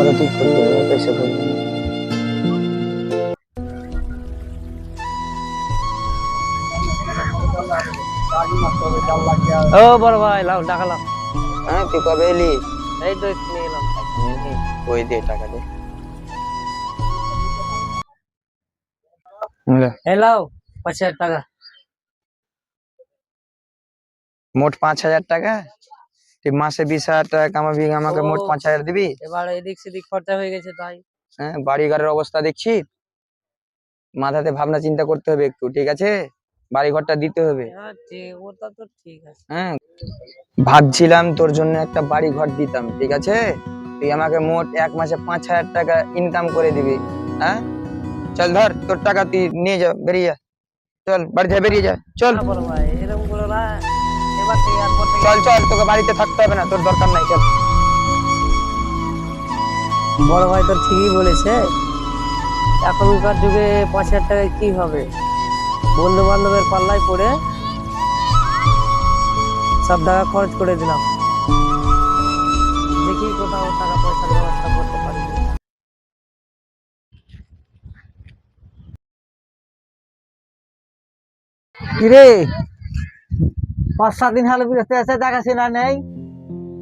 আমাকে ঠিক করতে হবে, পয়সা করবে। ও বড় ভাই, লাও টাকা লাও। হ্যাঁ, তুই কবে এলি? এই তো একটু নিয়ে এলাম। ওই দে টাকা দে। এই লাও 5,000 টাকা। মোট 5,000 টাকা? তুই মাসে 20,000 টাকা কামাবি, আমাকে মোট ও 5,000 দিবি? এবার এদিক সেদিক খরচা হয়ে গেছে তাই। হ্যাঁ, বাড়ি ঘরের অবস্থা দেখছি, মাথাতে ভাবনা চিন্তা করতে হবে একটু, ঠিক আছে? বাড়ি ঘরটা দিতে হবে। হ্যাঁ ওটা তো ঠিক আছে। হ্যাঁ, ভাবছিলাম তোর জন্য একটা বাড়ি ঘর দিতাম, ঠিক আছে? তুই আমাকে মোট এক মাসে 5,000 টাকা ইনকাম করে দিবি। হ্যাঁ, চল ধর তোর টাকা, তুই নিয়ে যা, বেরিয়ে যা, চল বাড়ি থেকে বেরিয়ে যা, চল। না বড় ভাই, এরকম করো না। এবার থেকে আর পর থেকে চল চল, তোকে বাড়িতে থাকতে হবে না, তোর দরকার নাই, চল। বড় ভাই তো ঠিকই বলেছে। এখনকার যুগে 5,000 টাকায় কি হবে? বন্ধু বান্ধবের পাল্লায় পড়ে সব টাকা খরচ করে দিলাম। দেখি কোথাও টাকা পয়সার ব্যবস্থা করতে পারি। কিরে 5-7 দিন হলো বিরক্ত আছে, দেখাশোনা নেই,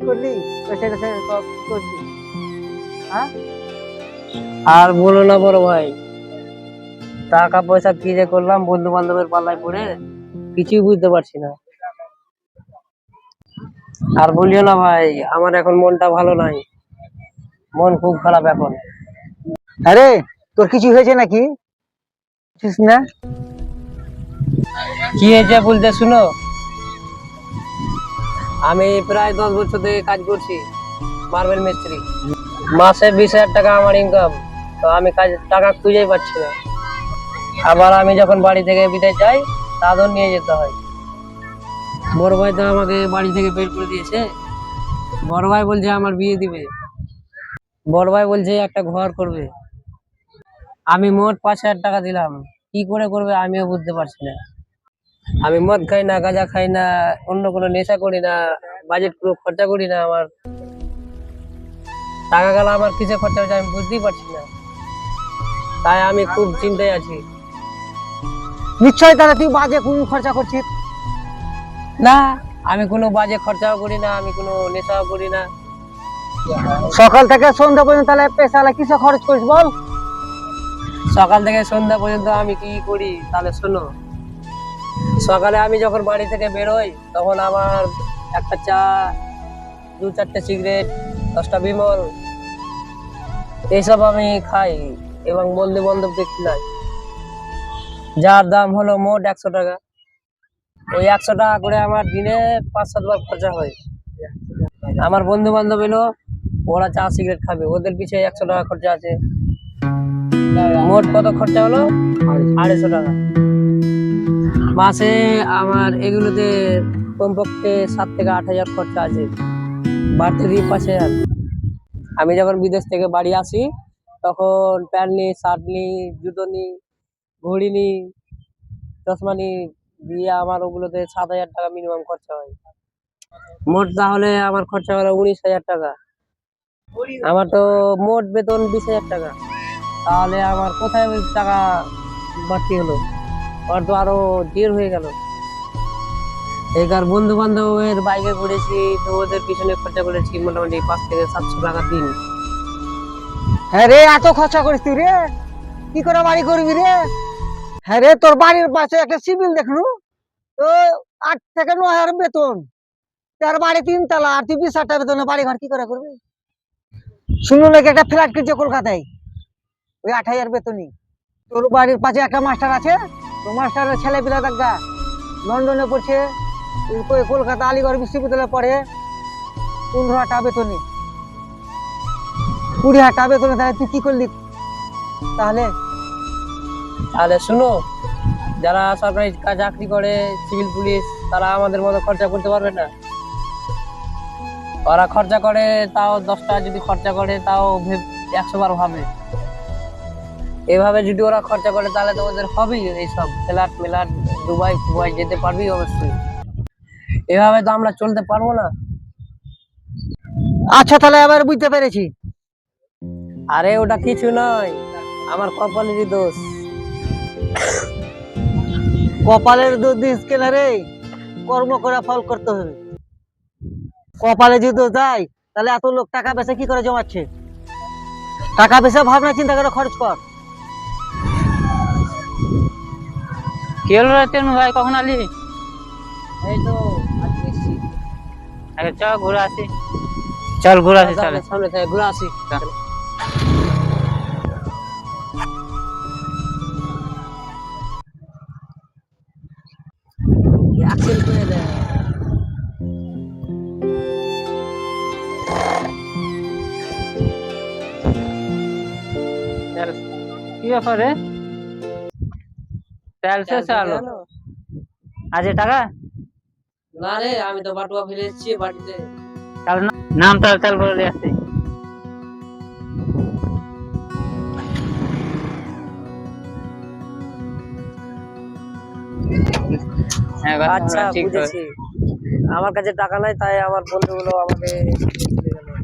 করলি পয়সা টয়সা সব করলি? হ্যাঁ, আর বলো না বড় ভাই, টাকা পয়সা কি যে করলাম বন্ধু বান্ধবের পাল্লায় পড়ে, কিছুই বুঝতে পারছি না। আর বলিও না ভাই, আমার এখন মনটা ভালো নাই, মন খুব খারাপ এখন। আরে তোর কিছু হয়েছে নাকি? বুঝছিস না? কি হয়েছে বলতে শুনো। আমি প্রায় 10 বছর থেকে কাজ করছি, মার্বেল মিস্ত্রি। মাসে 20,000 টাকা আমার ইনকাম। তো আমি টাকা খুঁজেই পাচ্ছি না। আবার আমি যখন বাড়ি থেকে বিদেশ যাই, তাদের নিয়ে যেতে হয়। বড় ভাই তো আমাকে বাড়ি থেকে বের করে দিয়েছে। বড় ভাই বলছে আমার বিয়ে দিবে, বড় ভাই বলছে একটা ঘর করবে। আমি মোট 5,000 টাকা দিলাম, কি করে করবে আমিও বুঝতে পারছি না। আমি মদ খাই না, গাঁজা খাই না, অন্য কোনো নেশা করি না, বাজেট পুরো খরচা করি না। আমার টাকা গেল আমার কিসে খরচা হচ্ছে আমি বুঝতেই পারছি না, তাই আমি খুব চিন্তায় আছি। নিশ্চয়ই তাহলে তুই বাজে কোন খরচা করছিস। না, আমি কোনো বাজে খরচাও করি না, আমি কোনো নেশাও করি না। সকাল থেকে সন্ধ্যা পর্যন্ত তাহলে পেশালা কিসে খরচ করিস বল? সকাল থেকে সন্ধ্যা পর্যন্ত আমি কি করি তাহলে শোনো। সকালে আমি যখন বাড়ি থেকে বেরোই, তখন আমার একটা চা, 2-4টে সিগারেট, 10টা বিমল, এইসব আমি খাই এবং বন্ধু বান্ধবকে খিলাই, যার দাম হলো মোট 100 টাকা। ওই 100 টাকা করে আমার দিনে 5-7 বার খরচা হয়। আমার বন্ধু বান্ধব এলো, ওরা চা সিগারেট খাবে, ওদের পিছিয়ে 100 টাকা খরচা আছে। মোট কত খরচা হলো? 250 টাকা। মাসে আমার এগুলোতে কমপক্ষে 7 থেকে 8,000 খরচা আছে, বাড়তে দিই 5,000। আমি যখন বিদেশ থেকে বাড়ি আসি, তখন প্যান্ট নি, শার্ট নি, জুতো নি, ঘড়ি নি, চশমা নি, দিয়ে আমার ওগুলোতে 7,000 টাকা মিনিমাম খরচা হয়। মোট তাহলে আমার খরচা হলো 19,000 টাকা। আমার তো মোট বেতন 20,000 টাকা, তাহলে আমার কোথায় ওই টাকা বাড়তি হলো? আর তো আরো দেড় হয়ে গেল। এবার বন্ধু বান্ধবের বাইকে ঘুরেছি, তো ওদের পিছনে খরচা করেছি মোটামুটি 5 থেকে 700 টাকা দিন। হ্যাঁ রে, এত খরচা করিস তুই রে? কি করে বাড়ি করবি রে? হ্যাঁ রে, তোর বাড়ির পাশে একটা সিভিল দেখলু তো 8 থেকে 9,000 বেতন, তার বাড়ি 3 তলা, আর তুই 20,000 টাকা বেতনে বাড়ি ঘর কি করে করবি? শুনলো নাকি একটা ফ্ল্যাট কিনছে কলকাতায়, ওই 8,000 বেতনই। তোর বাড়ির পাশে একটা মাস্টার আছে, তো মাস্টারের ছেলে পিলা দেখা লন্ডনে পড়ছে, কলকাতা আলিগড় বিশ্ববিদ্যালয়ে পড়ে, 15,000 টাকা বেতনই, 20,000 টাকা বেতনে। তাহলে তুই কি করলি তাহলে? তাহলে শুনো, যারা সরকারি চাকরি করে, সিভিল পুলিশ, তারা আমাদের মতো খরচা করতে পারবে না। ওরা খরচা করে তাও 10 টাকা যদি খরচা করে, তাও 100 বার ভাবে। এভাবে যদি ওরা খরচা করে তাহলে তো ওদের হবেই এইসব ফ্ল্যাট মেলাট, দুবাই ফুবাই যেতে পারবি অবশ্যই। এভাবে তো আমরা চলতে পারবো না। আচ্ছা, তাহলে এবার বুঝতে পেরেছি। আরে ওটা কিছু নয়, আমার কপালেরই দোষ। কপালের দোষ দিস কেন রে? কর্ম করে ফল করতে হবে। কপালে যদি দোষ দেয় তাহলে এত লোক টাকা পয়সা কি করে জমাচ্ছে? টাকা পয়সা ভাবনা চিন্তা করে খরচ কর। কি হলো রে তেনু ভাই, কখন আলি? এই তো আজকে এসেছি। আগে চল ঘুরে আসি। চল ঘুরে আসি সামনে চলে। সামনে থেকে ঘুরে আসি। চল। অ্যাকশন করে দে। চল। কি ব্যাপার রে? তেল শেষ হলো। আজ এ টাকা? না রে, আমি তো বাটুয়া ফেলে এসেছি বাড়িতে। তাহলে নাম তাল তাল করে দিয়ে আসি। হ্যাঁ, কথা আচ্ছা ঠিক তো। বুঝেছি। আমার কাছে টাকা নাই, তাই আমার বন্ধুগুলো আমাকে ছেড়ে চলে গেল।